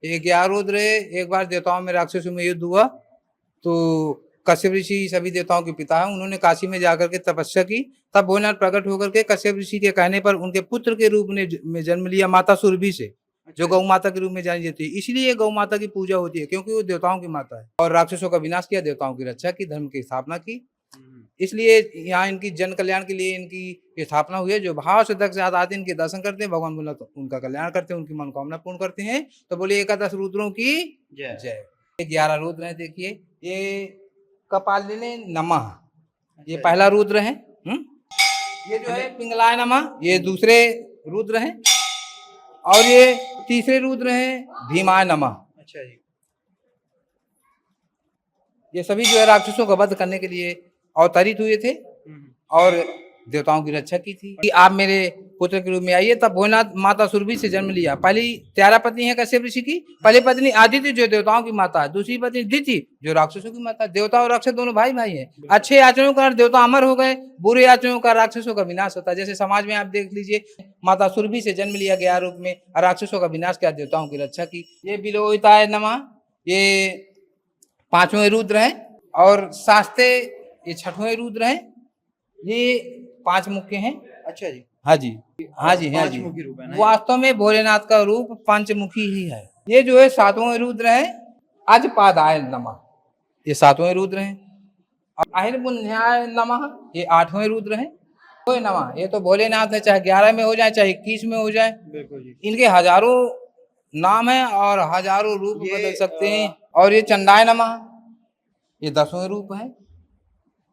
ये 11 रुद्र है। एक बार देवताओं में राक्षसों में युद्ध हुआ तो कश्यप ऋषि सभी देवताओं के पिता हैं, उन्होंने काशी में जाकर के तपस्या की। तब भोलेनाथ प्रकट होकर के कश्यप ऋषि के कहने पर उनके पुत्र के रूप में जन्म लिया माता सुरभि से, जो गौ माता के रूप में जानी जाती है। इसलिए गौ माता की पूजा होती है, क्योंकि वो देवताओं की माता है और राक्षसों का विनाश किया, देवताओं की रक्षा की, धर्म की स्थापना की। इसलिए यहाँ इनकी जन कल्याण के लिए इनकी स्थापना हुई है। जो भाव श्रद्धा के साथ आते हैं, इनके दर्शन करते हैं, भगवान बोला तो उनका कल्याण करते हैं, उनकी मनोकामना पूर्ण करते हैं। तो बोलिए एकादश रुद्रों की जय। 11 रुद्र हैं। देखिए ये कपालिनी नमः, ये पहला रुद्र है। ये जो है पिंगलाय नमः, ये दूसरे रुद्र हैं। और ये तीसरे रुद्र हैं भीमाय नमः। अच्छा जी। ये सभी जो है राक्षसों का वध करने के लिए अवतरित हुए थे और देवताओं की रक्षा की थी कि आप मेरे पुत्र के रूप में आइए। तब भोलेनाथ माता सुरभि से जन्म लिया। पहली 13 पत्नी है कश्यप ऋषि की। पहली पत्नी आदित्य जो देवताओं की माता है, दूसरी पत्नी दिति जो राक्षसों की माता है। देवता और राक्षस दोनों भाई भाई हैं। अच्छे आचरणों का देवता अमर हो गए, बुरे आचरणों का राक्षसों का विनाश होता है। जैसे समाज में आप देख लीजिए, माता सुरभि से जन्म लिया गया रूप में, राक्षसों का विनाश किया, देवताओं की रक्षा की। ये बिलोहिताय नमः, ये 5वें रुद्र है। और शास्ते ये 6वें रुद्र है। ये 5 मुख्य हैं। अच्छा जी। हाँ जी, हाँ जी, हाँ जी। वास्तव में भोलेनाथ का रूप पंचमुखी ही है। ये जो है 7वें रुद्र है, अजपादाय नमः, ये 7वें रुद्र है। अहिर्पुण्याय नमः, ये 8वें रुद्र है। नमः, ये तो भोलेनाथ है, चाहे 11 में हो जाए, चाहे 21 में हो जाए। इनके हजारों नाम है और हजारों रूप बदल सकते हैं। और ये चंडाय नमः, ये 10वें रूप है।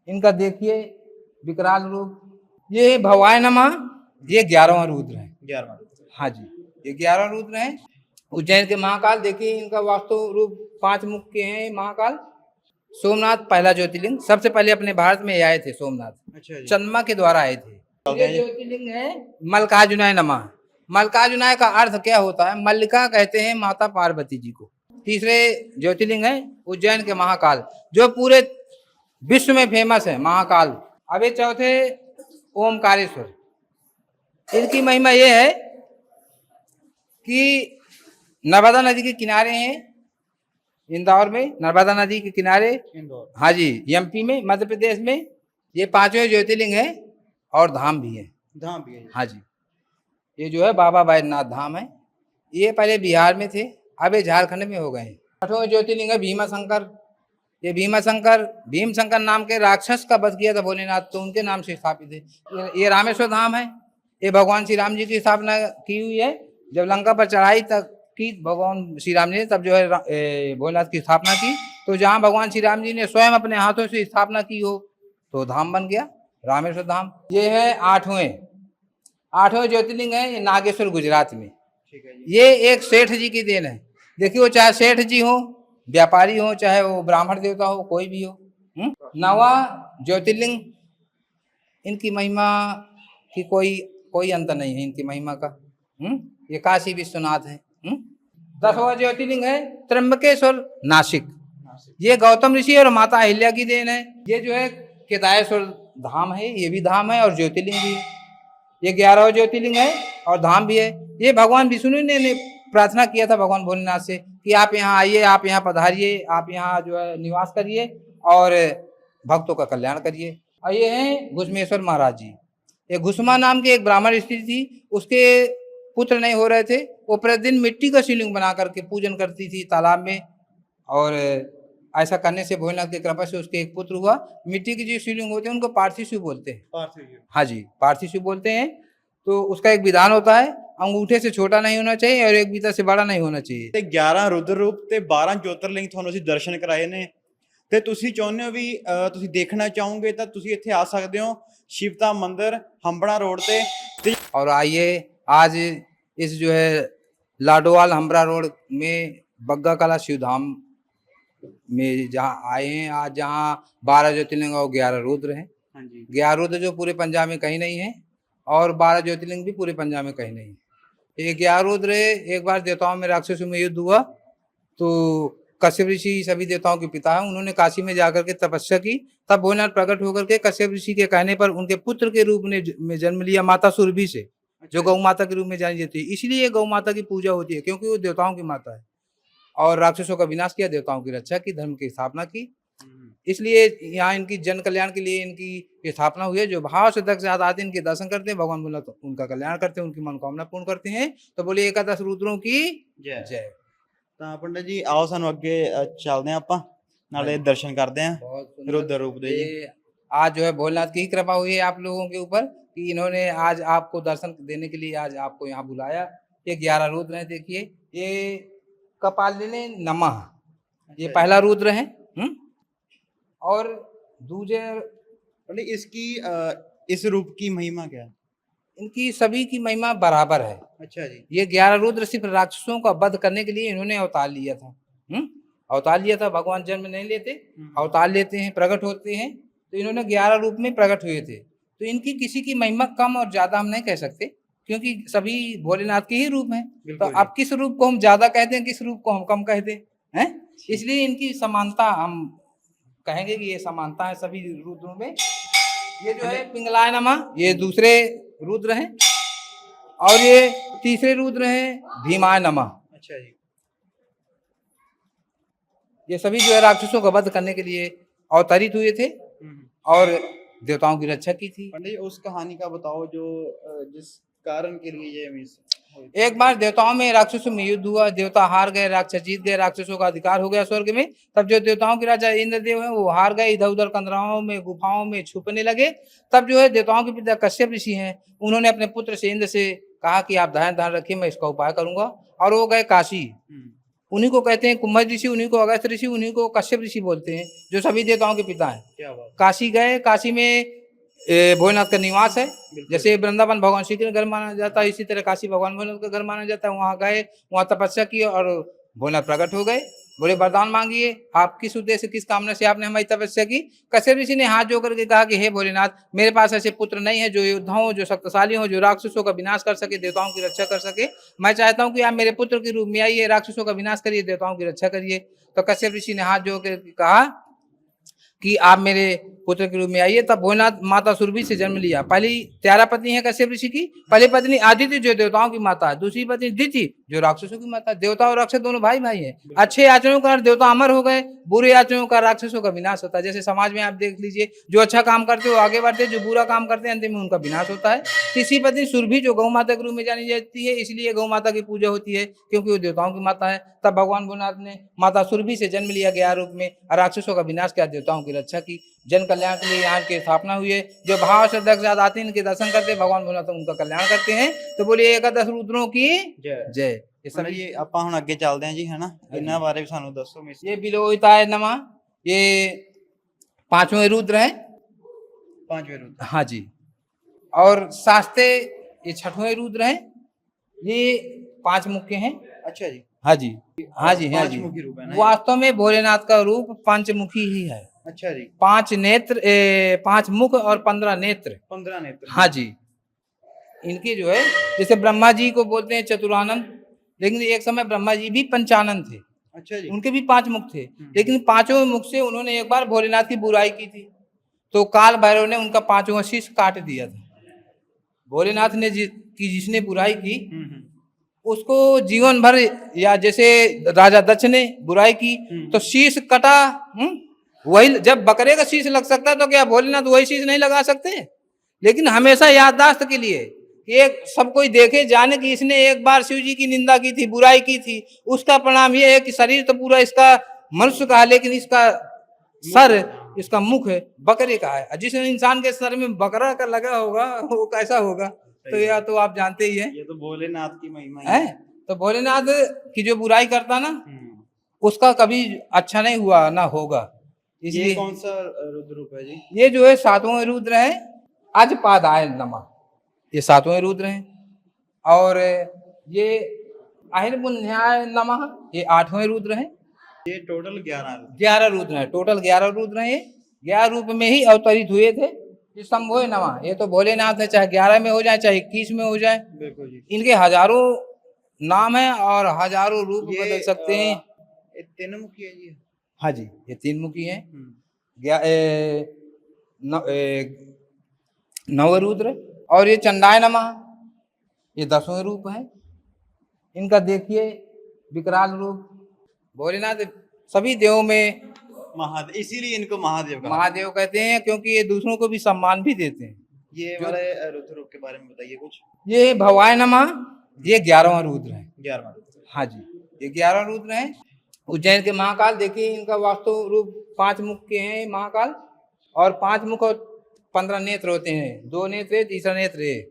इनका देखिए विकराल रूप। ये भवाय नमः, ये 11वां रुद्र है। 11वां। हाँ जी, ये 11 रुद्र है। उज्जैन के महाकाल देखिए, इनका वास्तव रूप 5 मुख के हैं महाकाल। सोमनाथ पहला ज्योतिर्लिंग, सबसे पहले अपने भारत में आए थे सोमनाथ। अच्छा, चंद्रमा के द्वारा आए थे। ये ज्योतिर्लिंग है मल्लिकार्जुनाय नमः। मल्लिकार्जुनाय का अर्थ क्या होता है? मल्लिका कहते हैं माता पार्वती जी को। तीसरे ज्योतिर्लिंग है उज्जैन के महाकाल, जो पूरे विश्व में फेमस है महाकाल। अब ये चौथे ओमकारेश्वर। इनकी महिमा ये है कि नर्मदा नदी के किनारे हैं, इंदौर में नर्मदा नदी के किनारे। हाँ जी, एमपी में, मध्य प्रदेश में। ये 5वें ज्योतिर्लिंग है और धाम भी है। धाम भी है। हाँ जी, ये जो है बाबा बैद्यनाथ धाम है। ये पहले बिहार में थे, अब ये झारखंड में हो गए हैं। 8वां ज्योतिर्लिंग है भीमा शंकर। ये भीम शंकर नाम के राक्षस का वध किया था भोलेनाथ, तो उनके नाम से स्थापित है। ये रामेश्वर धाम है। ये भगवान श्री राम जी की स्थापना की हुई है। जब लंका पर चढ़ाई तक की भगवान श्री राम जी ने, तब जो है भोलेनाथ की स्थापना की। तो जहाँ भगवान श्री राम जी ने स्वयं अपने हाथों से स्थापना की हो तो धाम बन गया रामेश्वर धाम। ये है 8वें ज्योतिर्लिंग है। ये नागेश्वर गुजरात में। ये एक सेठ जी की देन है। देखिए, वो चाहे सेठ जी हो, व्यापारी हो, चाहे वो ब्राह्मण देवता हो, कोई भी हो। 9वां ज्योतिर्लिंग, इनकी महिमा की कोई अंत नहीं है इनकी महिमा का। ये काशी विश्वनाथ है। 10वां ज्योतिर्लिंग है त्र्यंबकेश्वर नासिक। ये गौतम ऋषि और माता अहिल्या की देन है। ये जो है केदारेश्वर धाम है, ये भी धाम है और ज्योतिर्लिंग भी है। ये 11वां ज्योतिर्लिंग है और धाम भी है। ये भगवान विष्णु ने प्रार्थना किया था भगवान भोलेनाथ से कि आप यहाँ आइए, आप यहाँ पधारिए, आप यहाँ जो है निवास करिए और भक्तों का कल्याण करिए। और ये हैं घुसमेश्वर महाराज जी। ये घुसमा नाम की एक ब्राह्मण स्त्री थी, उसके पुत्र नहीं हो रहे थे। वो प्रतिदिन मिट्टी का शिवलिंग बना करके पूजन करती थी तालाब में, और ऐसा करने से भोलेनाथ की कृपा से उसके एक पुत्र हुआ। मिट्टी की जो शिवलिंग होते हैं उनको पार्थिव शिव बोलते हैं। हाँ जी, पार्थिव शिव बोलते हैं। तो उसका एक विधान होता है, अंगूठे से छोटा नहीं होना चाहिए और एक बीता से बड़ा नहीं होना चाहिए। 11 रुद्र रूप ਤੇ 12 ज्योतिर्लिंग ਤੁਹਾਨੂੰ ਅਸੀਂ ਦਰਸ਼ਨ ਕਰਾਏ ਨੇ, ਤੇ ਤੁਸੀਂ ਚਾਹੁੰਦੇ ਹੋ ਵੀ ਤੁਸੀਂ ਦੇਖਣਾ ਚਾਹੋਗੇ ਤਾਂ ਤੁਸੀਂ ਇੱਥੇ ਆ ਸਕਦੇ ਹੋ शिवता मंदिर हम्बड़ा रोड पे। और आइए आज इस जो है लाडोवाल हम्बड़ा रोड में बग्गा कला शिव धाम में जहाँ आए हैं आज, जहाँ 12 ज्योतिर्लिंग और 11 रुद्र हैं। 11 रुद्र जो पूरे पंजाब में कहीं नहीं है और 12 ज्योतिर्लिंग भी पूरे पंजाब में कहीं नहीं है। ये 11 रुद्र है। एक बार देवताओं में राक्षसों में युद्ध हुआ तो कश्यप ऋषि सभी देवताओं के पिता हैं, उन्होंने काशी में जाकर के तपस्या की। तब भोलेनाथ प्रकट होकर के कश्यप ऋषि के कहने पर उनके पुत्र के रूप में जन्म लिया माता सुरभि से, जो गौ माता के रूप में जानी जाती है। इसलिए गौ माता की पूजा होती है, क्योंकि वो देवताओं की माता है। और राक्षसों का विनाश किया, देवताओं की रक्षा की, धर्म की स्थापना की। इसलिए यहाँ इनकी जन कल्याण के लिए इनकी स्थापना हुई है। जो भाव से दक्ष आते हैं, इनके दर्शन करते हैं, भगवान बोला तो उनका कल्याण करते हैं, उनकी मनोकामना पूर्ण करते हैं। तो बोलिए एकादश रुद्रों की जय। जय। ਤਾਂ ਪੰਡਤ ਜੀ ਆਓ ਸਾਨੂੰ ਅੱਗੇ ਚੱਲਦੇ ਹਾਂ ਆਪਾਂ ਨਾਲੇ ਦਰਸ਼ਨ ਕਰਦੇ ਹਾਂ बहुत सुंदर। रुद्र रूप दे जी। ये आज जो है भोलेनाथ की ही कृपा हुई है आप लोगों के ऊपर कि इन्होंने आज आपको दर्शन देने के लिए आज आपको यहाँ बुलाया। ये 11 रुद्र हैं, देखिए ये कपालिनी नमः, ये अच्छा पहला रुद्र है। और दूजे पंडित इसकी इस रूप की महिमा क्या है? इनकी सभी की महिमा बराबर है। अच्छा जी। ये 11 रुद्र सिर्फ राक्षसों का वध करने के लिए इन्होंने अवतार लिया था। अवतार लिया था, भगवान जन्म नहीं लेते, अवतार लेते हैं, प्रकट होते हैं। तो इन्होंने 11 रूप में प्रकट हुए थे। तो इनकी किसी की महिमा कम और ज्यादा हम नहीं कह सकते, क्योंकि सभी भोलेनाथ के ही रूप हैं। तो बिल्कुल अब किस रूप को हम ज्यादा कहते हैं, किस रूप को हम कम कहते हैं, इसलिए इनकी समानता हम कहेंगे कि ये समानता है सभी रुद्रों में। ये जो है पिंगलाय नमः, ये दूसरे रुद्र हैं। और ये तीसरे रुद्र हैं भीमाय नमः। अच्छा जी। ये सभी जो है राक्षसों का वध करने के लिए अवतरित हुए थे और देवताओं की रक्षा की थी। पंडित जी उस कहानी का बताओ जो जिस कारण के लिए ये मिस एक बार देवताओं में राक्षसों में युद्ध हुआ, देवता हार गए, राक्षस जीत गए, राक्षसों का अधिकार हो गया स्वर्ग में। तब जो देवताओं के राजा इंद्रदेव हैं वो हार गए, इधर उधर कंदराओं में गुफाओं में छुपने लगे। तब जो है देवताओं के पिता कश्यप ऋषि हैं, उन्होंने अपने पुत्र से इंद्र से कहा कि आप ध्यान रखिए, मैं इसका उपाय करूंगा। और वो गए काशी। उन्हीं को कहते हैं कुंभ ऋषि, उन्हीं को अगस्त ऋषि, उन्हीं को कश्यप ऋषि बोलते हैं, जो सभी देवताओं के पिता हैं। क्या बात। काशी गए, काशी में भोलेनाथ का निवास है। जैसे वृंदावन भगवान श्री कृष्ण का घर माना जाता है, इसी तरह काशी भगवान भोलेनाथ का घर माना जाता है। वहां गए, वहां तपस्या की और भोलेनाथ प्रकट हो गए। बोले वरदान मांगिए, आप किस उद्देश्य किस कामना से आपने हमारी तपस्या की। कश्यप ऋषि ने हाथ जोड़ करके कहा कि हे भोलेनाथ, मेरे पास ऐसे पुत्र नहीं है जो योद्धा हो, जो शक्तिशाली हो, जो राक्षसों का विनाश कर सके, देवताओं की रक्षा कर सके। मैं चाहता हूँ कि आप मेरे पुत्र के रूप में आइए, राक्षसों का विनाश करिए, देवताओं की रक्षा करिए। तो कश्यप ऋषि ने हाथ जोड़ करके कहा कि आप मेरे पुत्र के रूप में आइए। तब भोलेनाथ माता सुरभि से जन्म लिया। पहली 13 पत्नी है कश्यप ऋषि की। पहली पत्नी आदित्य जो देवताओं की माता है, दूसरी पत्नी दिति जो राक्षसों की माता है। देवता और राक्षस दोनों भाई भाई हैं। अच्छे आचरणों का देवता अमर हो गए, बुरे आचरणों का राक्षसों का विनाश होता है। जैसे समाज में आप देख लीजिए, जो अच्छा काम करते हो आगे बढ़ते, जो बुरा काम करते हैं अंतिम में उनका विनाश होता है। तीसरी पत्नी सुरभि जो गौ माता के रूप में जानी जाती है, इसलिए गौ माता की पूजा होती है, क्योंकि वो देवताओं की माता है। तब भगवान भोलेनाथ ने माता सुरभि से जन्म लिया 11 रूप में, राक्षसों का विनाश किया, देवताओं की रक्षा की, जन कल्याण के लिए यहाँ की स्थापना हुई है। जो भाव से दक्ष आते हैं, इनके दर्शन करते हैं, भगवान भोलेनाथ उनका कल्याण करते हैं। तो बोलिए एकादश रुद्रों की जय। ये सभी ਜੀ ਆਪਾਂ ਹੁਣ ਅੱਗੇ ਚੱਲਦੇ ਹਾਂ ਜੀ ਹੈ ਨਾ ਇਹਨਾਂ ਬਾਰੇ ਵੀ ਸਾਨੂੰ ਦੱਸੋ ਮਿਸ ये बिलोहिताय नमः, ये 5वें रुद्र हैं। पांचवें रुद्र। हाँ जी। और शास्ते ये 6वें रुद्र हैं। ये 5 मुख के हैं। अच्छा जी। हाँ जी, हाँ जी, हाँ जी। पांचमुखी रूप है ना ये? वास्तव में भोलेनाथ का रूप पंचमुखी ही है। अच्छा जी। 5 नेत्र 5 मुख और 15 नेत्र। 15 नेत्र। हाँ जी। इनके जो है जैसे ब्रह्मा जी को बोलते हैं चतुरानंद, लेकिन एक समय ब्रह्मा जी भी पंचानंद थे। अच्छा जी। उनके भी 5 मुख थे, लेकिन 5वें मुख से उन्होंने एक बार भोलेनाथ की बुराई की थी, तो काल भैरव ने उनका 5वां शीश काट दिया था। भोलेनाथ ने जिसने बुराई की उसको जीवन भर, या जैसे राजा दक्ष ने बुराई की तो शीश कटा। वही जब बकरे का शीश लग सकता तो क्या भोलेनाथ वही शीश नहीं लगा सकते? लेकिन हमेशा याददाश्त के लिए कि एक सब कोई देखे जाने कि इसने एक बार शिव जी की निंदा की थी, बुराई की थी, उसका परिणाम ये है कि शरीर तो पूरा इसका मनुष्य का है, लेकिन इसका सर, इसका मुख बकरे का है। जिस इंसान के सर में बकरा का लगा होगा वो कैसा होगा? तो यह तो आप जानते ही हैं। ये तो भोलेनाथ की महिमा है। तो भोलेनाथ की जो बुराई करता ना, उसका कभी अच्छा नहीं हुआ ना होगा। ये कौन सा रुद्र रूप है जी? ये जो है 7वें रुद्र है, अजपादाय नमः, ये 7वें रुद्र हैं। और ये अहिर्बुन्याय नमः, ये 8वें रुद्र हैं। ये टोटल 11 रुद्र हैं। टोटल 11 रुद्र हैं। ये 11 रूप में ही अवतरित हुए थे। ये शंभो नमः, ये तो भोलेनाथ है, चाहे 11 में हो जाए चाहे 21 में हो जाए। बिल्कुल जी। इनके हजारों नाम है और हजारों रूप बदल सकते हैं। ये 3 मुखी है जी? हाँ जी, ये 3 मुखी है। 9 रुद्र। और ये चंडाय नमः, ये 10वें रूप है। इनका देखिए विकराल रूप, भोलेनाथ सभी देवों में महादेव, इसीलिए इनको महादेव कहा। महादेव कहते हैं, क्योंकि ये दूसरों को भी सम्मान भी देते हैं। ये वाले रुद्र रूप के बारे में बताइए कुछ। ये भवाय नमः, ये 11वां रुद्र है। 11वां। हाँ जी, ये 11 रुद्र हैं। उज्जैन के महाकाल देखिए, इनका वास्तु रूप 5 मुख के हैं महाकाल, और 5 मुख और 15 नेत्र होते हैं। 2 नेत्र है, तीसरा नेत्र है,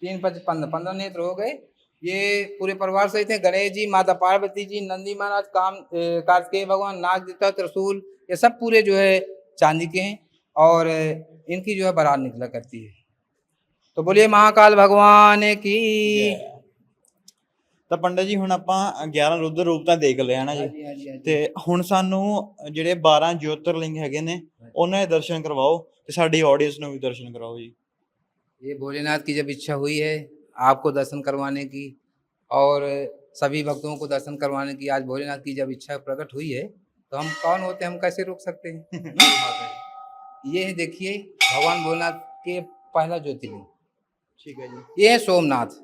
3 5 15 नेत्र हो गए। ये पूरे परिवार सहित हैं। गणेश जी, माता पार्वती जी, नंदी महाराज, कार्तिकेय भगवान, नाग देवता, त्रिशूल, ये सब पूरे जो है चांदी के हैं, और इनकी जो है बारात निकला करती है। तो बोलिए महाकाल भगवान की। ਤਾਂ ਪੰਡਤ ਜੀ ਹੁਣ ਆਪਾਂ 11 ਰੁद्र ਰੂਪ ਤਾਂ ਦੇਖ ਲਿਆ ਨਾ ਜੀ, ਤੇ ਹੁਣ ਸਾਨੂੰ ਜਿਹੜੇ 12 ਜੋਤਿਰਲਿੰਗ ਹੈਗੇ ਨੇ ਉਹਨਾਂ ਦੇ ਦਰਸ਼ਨ ਕਰਵਾਓ ਤੇ ਸਾਡੀ ਆਡੀਅנס ਨੂੰ ਵੀ ਦਰਸ਼ਨ ਕਰਾਓ ਜੀ। ये भोलेनाथ की जब इच्छा हुई है आपको दर्शन करवाने की, और सभी भक्तों को दर्शन करवाने की, आज भोलेनाथ की जब इच्छा प्रकट हुई है, तो हम कौन होते हैं, हम कैसे रोक सकते हैं। ये है देखिए भगवान भोलेनाथ के पहला ज्योतिर्लिंग, ठीक है जी। ये है सोमनाथ।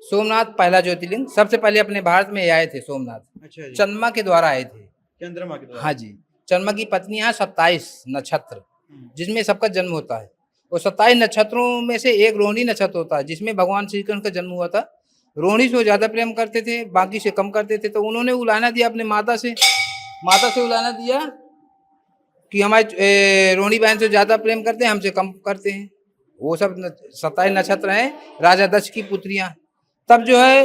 सोमनाथ पहला ज्योतिर्लिंग, सबसे पहले अपने भारत में आए थे सोमनाथ, अच्छा जी। चंद्रमा के द्वारा आए थे। चंद्रमा के द्वारा। हाँ जी, चंद्रमा की पत्नियां 27 नक्षत्र, जिसमें सबका जन्म होता है। वो 27 नक्षत्रों में से एक रोहिणी नक्षत्र होता है, जिसमें भगवान श्री कृष्ण का जन्म हुआ था। रोहिणी से वो ज्यादा प्रेम करते थे, बाकी से कम करते थे, तो उन्होंने उलाहना दिया अपने माता से उलाहना दिया कि हमारे रोहिणी बहन से ज्यादा प्रेम करते हैं, हमसे कम करते हैं। वो सब 27 नक्षत्र हैं, राजा दक्ष की पुत्रियां। तब जो है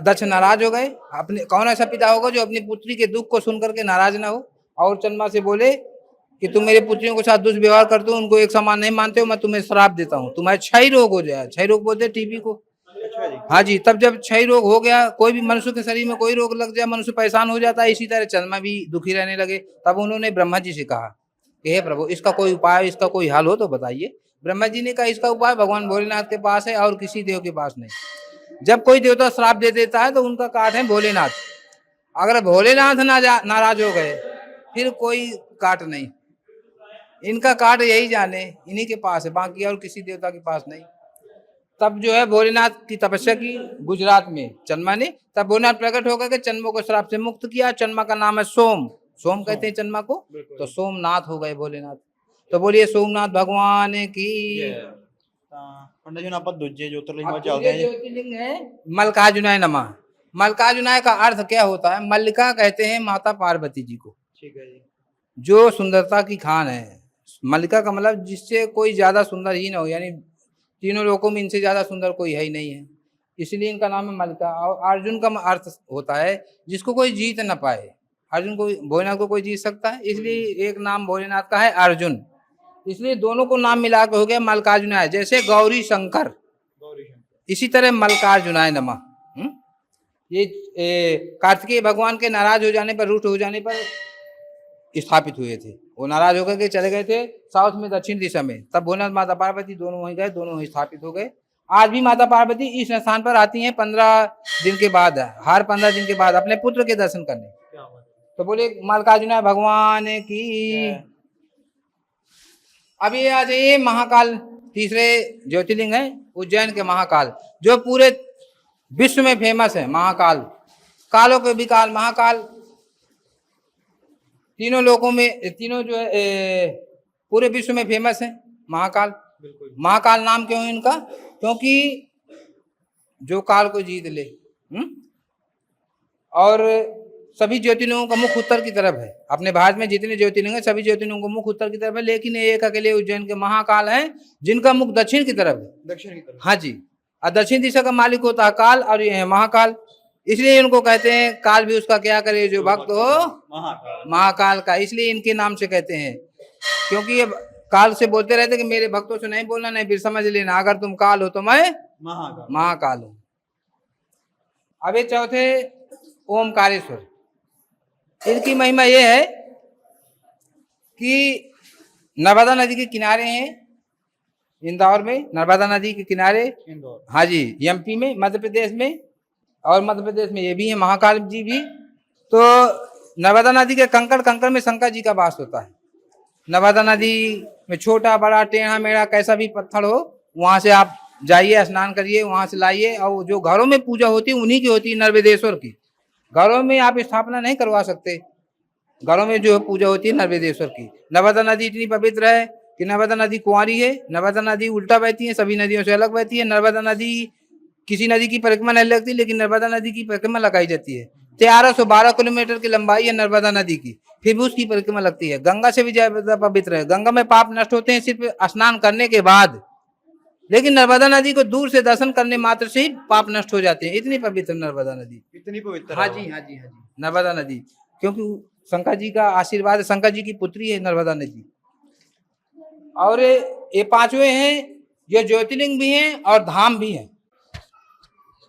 दक्ष नाराज हो गए। अपने कौन ऐसा पिता होगा जो अपनी पुत्री के दुख को सुन करके नाराज ना हो, और चंद्रमा से बोले कि तुम मेरी पुत्रियों के साथ दुष्व्यवहार करते हो, उनको एक समान नहीं मानते हो, मैं तुम्हें श्राप देता हूँ, तुम्हारे क्षय रोग हो जाए। क्षय रोग बोलते टीबी को। अच्छा जी। हाँ जी, तब जब क्षय रोग हो गया, कोई भी मनुष्य के शरीर में कोई रोग लग जाए, मनुष्य परेशान हो जाता है, इसी तरह चंद्रमा भी दुखी रहने लगे। तब उन्होंने ब्रह्मा जी से कहा कि हे प्रभु, इसका कोई उपाय, इसका कोई हल हो तो बताइए। ब्रह्मा जी ने कहा इसका उपाय भगवान भोलेनाथ के पास है, और किसी देव के पास नहीं। जब कोई देवता श्राप दे देता है तो उनका काट है भोलेनाथ। अगर भोलेनाथ नाराज हो गए फिर कोई काट नहीं, इनका काट यही जाने इन्हीं के पास है, बाकी और किसी देवता के पास नहीं। तब जो है भोलेनाथ की तपस्या की गुजरात में चंद्रमा ने, तब भोलेनाथ प्रकट होकर के चंद्रमा को श्राप से मुक्त किया। चंद्रमा का नाम है सोम कहते हैं चंद्रमा को, तो सोमनाथ हो गए भोलेनाथ। तो बोलिए सोमनाथ भगवान की। पंडित जी ਆਪਾਂ ਦੂਜੇ ज्योतिर्लिंग में चलते हैं। ज्योतिर्लिंग है मल्लिकार्जुनाय नमः। मल्लिकार्जुनाय का अर्थ क्या होता है? मल्लिका कहते हैं माता पार्वती जी को, ठीक है जी। जो सुंदरता की खान है। मल्लिका का मतलब जिससे कोई ज्यादा सुंदर ही ना हो, यानी तीनों लोगों में इनसे ज्यादा सुंदर कोई है ही नहीं है, इसलिए इनका नाम है मल्लिका। और अर्जुन का अर्थ होता है जिसको कोई जीत ना पाए। अर्जुन को, भोलेनाथ को कोई जीत सकता है, इसलिए एक नाम भोलेनाथ का है अर्जुन, इसलिए दोनों को नाम मिला के हो गया मल्लिकार्जुनाय। जैसे गौरी शंकर, इसी तरह मल्लिकार्जुनाय नमः। ये कार्तिकेय भगवान के नाराज हो जाने पर, रूठ हो जाने पर स्थापित हुए थे। वो नाराज होकर के चले गए थे साउथ में, दक्षिण दिशा में। तब भोलेनाथ माता पार्वती दोनों वहीं गए, दोनों वहीं स्थापित हो गए। आज भी माता पार्वती इस स्थान पर आती हैं 15 दिन के बाद, हर 15 दिन के बाद अपने पुत्र के दर्शन करने। तो बोले मल्लिकार्जुनाय भगवान की। अब ये आ जाइए महाकाल, तीसरे ज्योतिर्लिंग है उज्जैन के महाकाल, जो पूरे विश्व में फेमस है। महाकाल, कालों के विकाल महाकाल, तीनों लोगों में, तीनों जो है पूरे विश्व में फेमस है महाकाल। महाकाल नाम क्यों है इनका? क्योंकि जो काल को जीत ले। और सभी ज्योतिर्लिंगों का मुख उत्तर की तरफ है। अपने भारत में जितने ज्योतिर्लिंग है, सभी ज्योतिर्लिंगों का मुख उत्तर की तरफ है, लेकिन एक अकेले उज्जैन के महाकाल हैं जिनका मुख दक्षिण की तरफ है। दक्षिण की तरफ। हाँ जी, और दक्षिण दिशा का मालिक होता है काल, और ये है महाकाल। इसलिए इनको कहते हैं काल भी उसका क्या करे जो भक्त हो महाकाल का, इसलिए इनके नाम से कहते हैं। क्योंकि ये काल से बोलते रहते कि मेरे भक्तों से नहीं बोलना, नहीं फिर समझ लेना अगर तुम काल हो तो मैं महाकाल हूं। अब ये चौथे ओमकारेश्वर, इनकी महिमा ये है कि नर्मदा नदी के किनारे हैं, इंदौर में नर्मदा नदी के किनारे। हाँ जी, एमपी में, मध्य प्रदेश में, और मध्य प्रदेश में ये भी है महाकाल जी भी। तो नर्मदा नदी के कंकड़ में शंकर जी का वास होता है। नर्मदा नदी में छोटा बड़ा टेढ़ा मेढ़ा कैसा भी पत्थर हो, वहां से आप जाइए, स्नान करिए, वहां से लाइए, और जो घरों में पूजा होती है उन्हीं की होती है, नर्मदेश्वर की। घरों में आप स्थापना नहीं करवा सकते। घरों में जो पूजा होती है नर्मदेश्वर की। नर्मदा नदी इतनी पवित्र है कि नर्मदा नदी कुंवारी है, नर्मदा नदी उल्टा बहती है, सभी नदियों से अलग बहती है। नर्मदा नदी किसी नदी की परिक्रमा नहीं लगती, लेकिन नर्मदा नदी की परिक्रमा लगाई जाती है। 1312 किलोमीटर की लंबाई है नर्मदा नदी की, फिर भी उसकी परिक्रमा लगती है। गंगा से भी ज्यादा पवित्र है। गंगा में पाप नष्ट होते हैं सिर्फ स्नान करने के बाद, लेकिन नर्मदा नदी को दूर से दर्शन करने मात्र से ही पाप नष्ट हो जाते हैं। इतनी पवित्र नर्मदा नदी। इतनी पवित्र हाँ है जी, वो। हाँ जी, हाँ जी, नर्मदा नदी, क्योंकि शंकर जी का आशीर्वाद, शंकर जी की पुत्री है नर्मदा नदी। और ये पांचवे हैं, ये ज्योतिर्लिंग भी हैं और धाम भी हैं।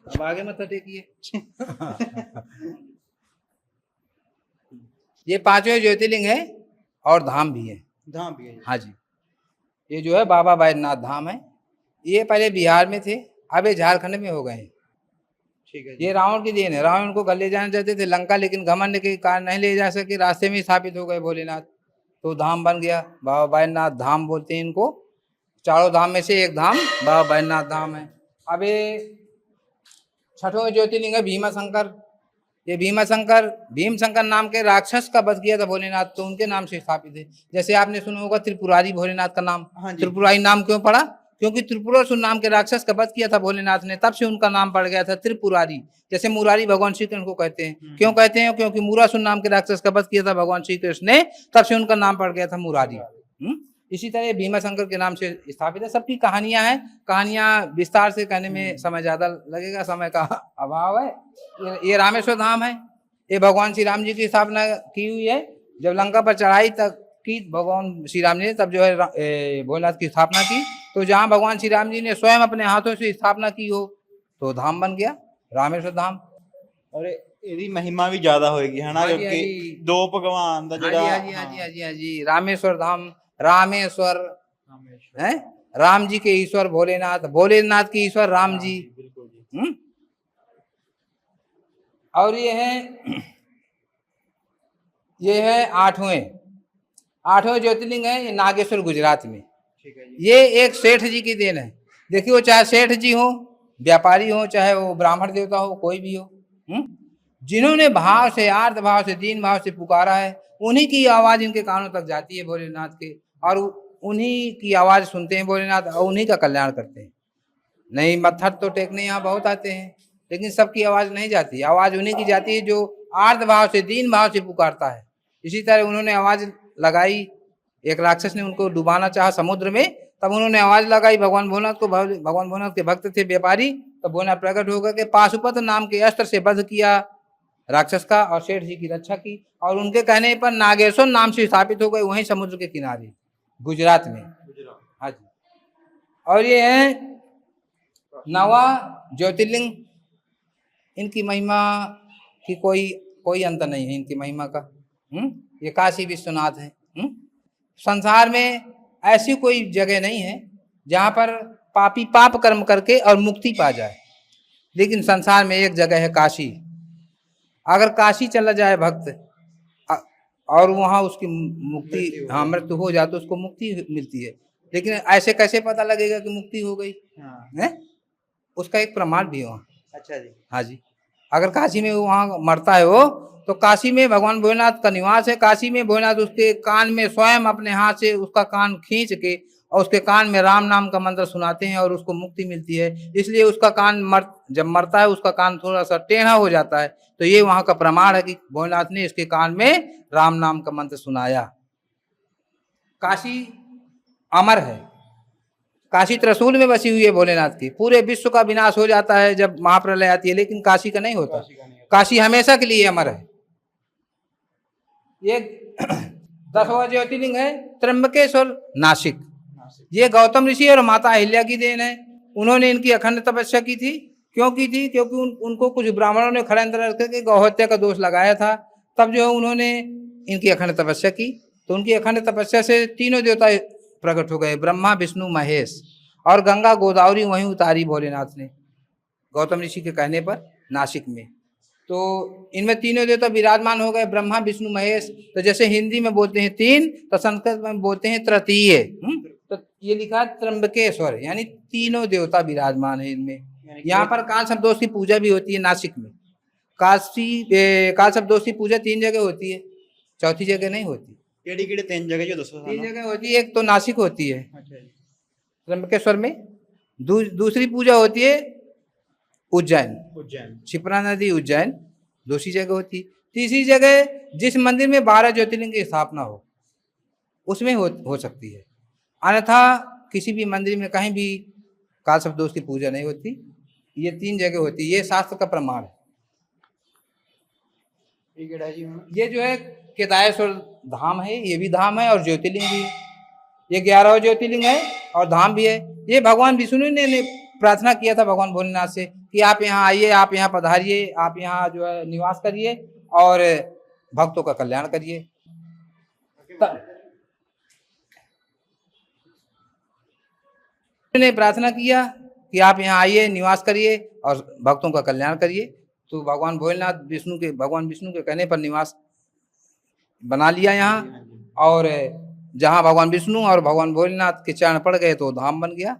अब आगे मत टेकिए। ये पांचवें ज्योतिर्लिंग है और धाम भी है। धाम भी है ये। हाँ जी, ये जो है बाबा बैद्यनाथ धाम है। ये पहले बिहार में थे, अब ये झारखंड में हो गए हैं। ठीक है जी। ये रावण की देन है। रावण को घर ले जाना चाहते थे लंका, लेकिन घमंड के कारण नहीं ले जा सके, रास्ते में ही स्थापित हो गए भोलेनाथ, तो धाम बन गया। बाबा बैद्यनाथ धाम बोलते हैं इनको। चारों धाम में से एक धाम बाबा बैद्यनाथ धाम है। अब ये छठवें ज्योतिर्लिंग है भीमाशंकर। ये भीमशंकर नाम के राक्षस का वध किया था भोलेनाथ, तो उनके नाम से स्थापित है। जैसे आपने सुना होगा त्रिपुरारी भोलेनाथ का नाम। हाँ जी। त्रिपुरारी नाम क्यों पड़ा? क्योंकि त्रिपुरासुर नाम के राक्षस का वध किया था भोलेनाथ ने, तब से उनका नाम पड़ गया था त्रिपुरारी। जैसे मुरारी भगवान श्री कृष्ण को कहते हैं। क्यों कहते हैं? क्योंकि मुरासुर नाम के राक्षस का वध किया था भगवान श्री कृष्ण ने, तब से उनका नाम पड़ गया था मुरारी। इसी तरह भीमाशंकर के नाम से स्थापित है। सबकी कहानियां हैं, कहानियां विस्तार से कहने में समय ज्यादा लगेगा, समय का अभाव है। ये रामेश्वर धाम है। ये भगवान श्री राम जी की स्थापना की हुई है। जब लंका पर चढ़ाई तक की भगवान श्री राम जी ने, तब जो है भोलेनाथ की स्थापना की। तो जहाँ भगवान श्री राम जी ने स्वयं अपने हाथों से स्थापना की हो, तो धाम बन गया रामेश्वर धाम। और ਇਹਦੀ महिमा भी ज्यादा होगी है ना, हाँ जी, हाँ क्योंकि जी। दो भगवान दा हाँ जी, जेड़ा हाँ जी, हाँ जी, हाँ जी, हाँ जी, रामेश्वर धाम, रामेश्वर है, राम जी के ईश्वर भोलेनाथ, भोलेनाथ के ईश्वर राम जी। बिल्कुल जी। और ये है आठवें ज्योतिर्लिंग है। ये नागेश्वर गुजरात में। ठीक है जी। ये एक सेठ जी की देन है। देखिए, वो चाहे सेठ जी हो, व्यापारी हो, चाहे वो ब्राह्मण देवता हो, कोई भी हो, जिन्होंने भाव से, आर्त भाव से, दीन भाव से पुकारा है, उन्हीं की आवाज इनके कानों तक जाती है भोलेनाथ के, और उन्हीं की आवाज सुनते हैं भोलेनाथ, और उन्हीं का कल्याण करते हैं। नहीं, मत्था तो टेकने यहाँ बहुत आते हैं, लेकिन सबकी आवाज नहीं जाती। आवाज उन्हीं की जाती है जो आर्त भाव से, दीन भाव से पुकारता है। इसी तरह उन्होंने आवाज लगाई। एक राक्षस ने उनको डुबाना चाहा समुद्र में, तब उन्होंने आवाज लगाई भगवान भोलेनाथ को। भगवान भोलेनाथ के भक्त थे व्यापारी, तब भोलेनाथ प्रकट होकर के पाशुपत नाम के अस्त्र से वध किया राक्षस का, और सेठ जी की रक्षा की। और उनके कहने पर नागेश्वर नाम से स्थापित हो गए, वहीं समुद्र के किनारे गुजरात में। हाँ जी। और ये है नवा ज्योतिर्लिंग। इनकी महिमा की कोई अंत नहीं है, इनकी महिमा का। ये काशी विश्वनाथ है। संसार में ऐसी कोई जगह नहीं है जहां पर पापी पाप कर्म करके और मुक्ति पा जाए, लेकिन संसार में एक जगह है काशी। अगर काशी चला जाए भक्त और वहां उसकी मुक्ति, हाँ, मृत्यु हो जाए, तो उसको मुक्ति मिलती है। लेकिन ऐसे कैसे पता लगेगा कि मुक्ति हो गई? है, उसका एक प्रमाण भी है वहाँ। अच्छा जी। हाँ जी। अगर काशी में वहाँ मरता है वो, तो काशी में भगवान भोलेनाथ का निवास है। काशी में भोलेनाथ उसके कान में स्वयं अपने हाथ से उसका कान खींच के और उसके कान में राम नाम का मंत्र सुनाते हैं, और उसको मुक्ति मिलती है। इसलिए उसका कान जब मरता है, उसका कान थोड़ा सा टेढ़ा हो जाता है। तो ये वहाँ का प्रमाण है कि भोलेनाथ ने इसके कान में राम नाम का मंत्र सुनाया। काशी अमर है। काशी त्रिशूल में बसी हुई है भोलेनाथ की। पूरे विश्व का विनाश हो जाता है जब महाप्रलय आती है, लेकिन काशी का नहीं होता। काशी हमेशा के लिए अमर है। ये 10वां ज्योतिर्लिंग है त्र्यंबकेश्वर, नासिक। ये गौतम ऋषि और माता अहिल्या की देन है। उन्होंने इनकी अखंड तपस्या की थी। क्यों की थी? क्योंकि उनको कुछ ब्राह्मणों ने खड़ंतर करके गौहत्या का दोष लगाया था। तब जो है उन्होंने इनकी अखंड तपस्या की, तो उनकी अखंड तपस्या से तीनों देवता प्रकट हो गए, ब्रह्मा, विष्णु, महेश। और गंगा गोदावरी वहीं उतारी भोलेनाथ ने, गौतम ऋषि के कहने पर, नासिक में। तो इनमें तीनों देवता विराजमान हो गए, ब्रह्मा, विष्णु, महेश। तो जैसे हिंदी में बोलते हैं 3, तो संस्कृत में बोलते हैं तृतीय। तो ये लिखा त्र्यंबकेश्वर, यानी तीनों देवता विराजमान है इनमें। यहाँ पर काल शब्दों की पूजा भी होती है नासिक में। काल सप्तोषी पूजा 3 जगह होती है, चौथी जगह नहीं होती। ਕਿਹੜੀ ਕਿਹੜੇ ਤਿੰਨ ਜਗ੍ਹਾ ਜੋ ਦੱਸੋ 3 ਸਾਨੂੰ। जगह होती है, एक तो नासिक होती है ਅੱਛਾ ਜੀ। त्र्यंबकेश्वर में, दूसरी पूजा होती है उज्जैन, उज्जैन। क्षिप्रा नदी उज्जैन, दूसरी जगह होती है। तीसरी जगह जिस मंदिर में 12 ज्योतिर्लिंग की स्थापना हो उसमें हो सकती है, अन्यथा किसी भी मंदिर में कहीं भी काल सप्तोष की पूजा नहीं होती। ये 3 जगह होती है, ये शास्त्र का प्रमाण है। ये जो है केदारेश्वर धाम है, ये भी धाम है और ज्योतिर्लिंग भी है। ये 11 ज्योतिर्लिंग है और धाम भी है। ये भगवान विष्णु ने प्रार्थना किया था भगवान भोलेनाथ से कि आप यहाँ आइए, आप यहाँ पधारिए, आप यहाँ जो है निवास करिए और भक्तों का कल्याण करिए। ने प्रार्थना किया कि आप यहाँ आइए, निवास करिए और भक्तों का कल्याण करिए। तो भगवान भोलेनाथ भगवान विष्णु के कहने पर निवास बना लिया यहाँ, और जहाँ भगवान विष्णु और भगवान भोलेनाथ के चरण पड़ गए तो धाम बन गया।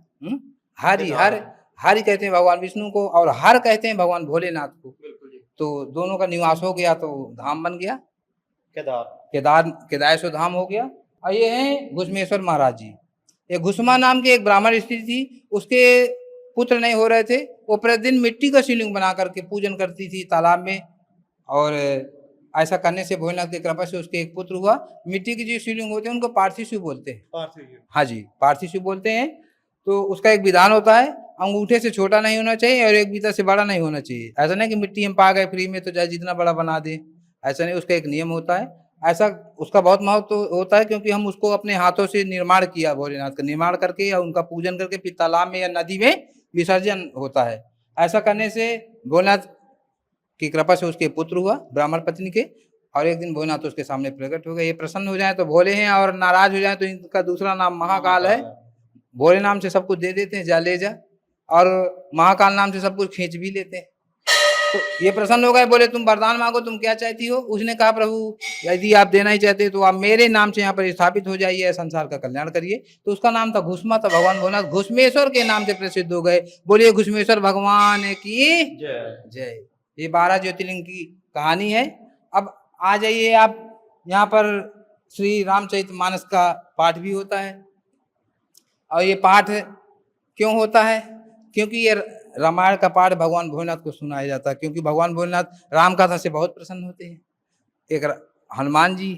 हरि कहते हैं भगवान विष्णु को और हर कहते हैं भगवान भोलेनाथ को, तो दोनों का निवास हो गया तो धाम बन गया, केदारेश्वर धाम हो गया। और ये हैं घुसमेश्वर महाराज जी। ये घुसमा नाम के एक ब्राह्मण स्त्री थी, उसके पुत्र नहीं हो रहे थे, वो प्रतिदिन मिट्टी का शिवलिंग बना करके पूजन करती थी तालाब में, और ऐसा करने से भोलेनाथ की कृपा से उसके एक पुत्र हुआ। मिट्टी के जो शिवलिंग होते हैं उनको पार्थिव शिव बोलते हैं। हाँ जी, पार्थिव शिव बोलते हैं। तो उसका एक विधान होता है, अंगूठे से छोटा नहीं होना चाहिए और एक बीता से बड़ा नहीं होना चाहिए। ऐसा नहीं कि मिट्टी हम पा गए फ्री में तो चाहे जितना बड़ा बना दे, ऐसा नहीं, उसका एक नियम होता है। ऐसा उसका बहुत महत्व होता है क्योंकि हम उसको अपने हाथों से निर्माण किया, भोलेनाथ का निर्माण करके या उनका पूजन करके फिर तालाब में या नदी में विसर्जन होता है। ऐसा करने से भोलेनाथ की कृपा से उसके पुत्र हुआ ब्राह्मण पत्नी के, और एक दिन भोलेनाथ उसके सामने प्रकट हो गए। ये प्रसन्न हो जाए तो भोले हैं और नाराज हो जाए तो इनका दूसरा नाम महाकाल है। भोले नाम से सब कुछ दे देते हैं, जा ले जा, और महाकाल नाम से सब कुछ खींच भी लेते हैं। तो ये प्रसन्न हो गए, बोले तुम वरदान मांगो, तुम क्या चाहती हो। उसने कहा प्रभु यदि आप देना ही चाहते तो आप मेरे नाम से यहाँ पर स्थापित हो जाइए, संसार का कल्याण करिए। तो उसका नाम था घुसमा, था भगवान भोलेनाथ घुसमेश्वर के नाम से प्रसिद्ध हो गए। बोलिए घुसमेश्वर भगवान की जय। ये 12 ज्योतिर्लिंग की कहानी है। अब आ जाइए आप, यहाँ पर श्री रामचरितमानस का पाठ भी होता है। और ये पाठ क्यों होता है? क्योंकि ये रामायण का पाठ भगवान भोलेनाथ को सुनाया जाता है, क्योंकि भगवान भोलेनाथ राम कथा से बहुत प्रसन्न होते हैं। एक हनुमान जी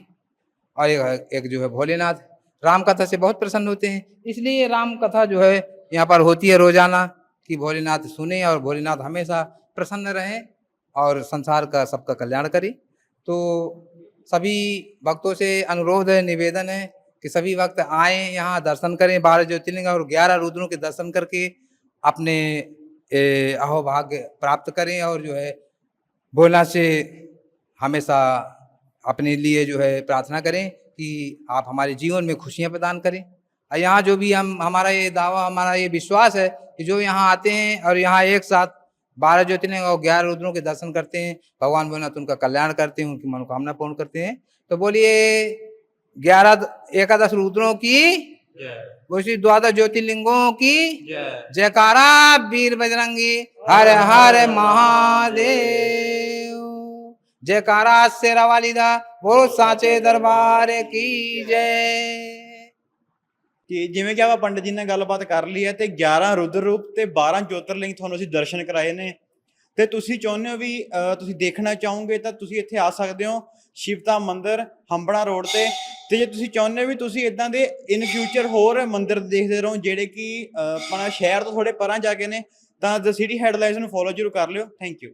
और एक जो है भोलेनाथ राम कथा से बहुत प्रसन्न होते हैं, इसलिए राम कथा जो है यहाँ पर होती है रोजाना, कि भोलेनाथ सुने और भोलेनाथ हमेशा प्रसन्न रहें और संसार का सबका कल्याण करें। तो सभी भक्तों से अनुरोध है, निवेदन है कि सभी भक्त आएँ यहाँ, दर्शन करें 12 ज्योतिर्लिंग और 11 रुद्रों के दर्शन करके अपने अहोभाग्य प्राप्त करें, और जो है भोलेनाथ से हमेशा अपने लिए जो है प्रार्थना करें कि आप हमारे जीवन में खुशियाँ प्रदान करें। और यहाँ जो भी हमारा ये दावा, हमारा ये विश्वास है कि जो यहाँ आते हैं और यहाँ एक साथ 12 ज्योतिर्लिंग और 11 रुद्रों के दर्शन करते हैं, भगवान भोलेनाथ उनका कल्याण करते हैं, उनकी मनोकामना पूर्ण करते हैं। तो बोलिए 11 रुद्रों की, बोलिए 12 ज्योतिर्लिंगों की जयकारा, वीर बजरंगी हर हर महादेव, जयकारा शेरा वाली दा, वो साचे दरबार की जय। ਕਿ ਜਿਵੇਂ ਕਿ ਆਪਾਂ ਪੰਡਿਤ ਜੀ ਨਾਲ ਗੱਲਬਾਤ ਕਰ ਲਈ ਹੈ ਤੇ 11 ਰੁਦਰ ਰੂਪ ਤੇ 12 ਜੋਤਰਲਿੰਗ ਤੁਹਾਨੂੰ ਅਸੀਂ ਦਰਸ਼ਨ ਕਰਾਏ ਨੇ, ਤੇ ਤੁਸੀਂ ਚਾਹੁੰਦੇ ਹੋ ਵੀ ਤੁਸੀਂ ਦੇਖਣਾ ਚਾਹੋਗੇ ਤਾਂ ਤੁਸੀਂ ਇੱਥੇ ਆ ਸਕਦੇ ਹੋ, ਸ਼ਿਵਤਾ ਮੰਦਿਰ ਹੰਬੜਾ ਰੋਡ ਤੇ। ਤੇ ਜੇ ਤੁਸੀਂ ਚਾਹੁੰਦੇ ਹੋ ਵੀ ਤੁਸੀਂ ਇਦਾਂ ਦੇ ਇਨ ਫਿਊਚਰ ਹੋਰ ਮੰਦਿਰ ਦੇਖਦੇ ਰਹੋ ਜਿਹੜੇ ਕਿ ਆਪਣਾ ਸ਼ਹਿਰ ਤੋਂ ਥੋੜੇ ਪਰਾਂ ਜਾ ਕੇ ਨੇ, ਤਾਂ ਦ ਸਿਟੀ ਹੈਡਲਾਈਨਸ ਨੂੰ ਫੋਲੋ ਜ਼ਰੂਰ ਕਰ ਲਿਓ। Thank you.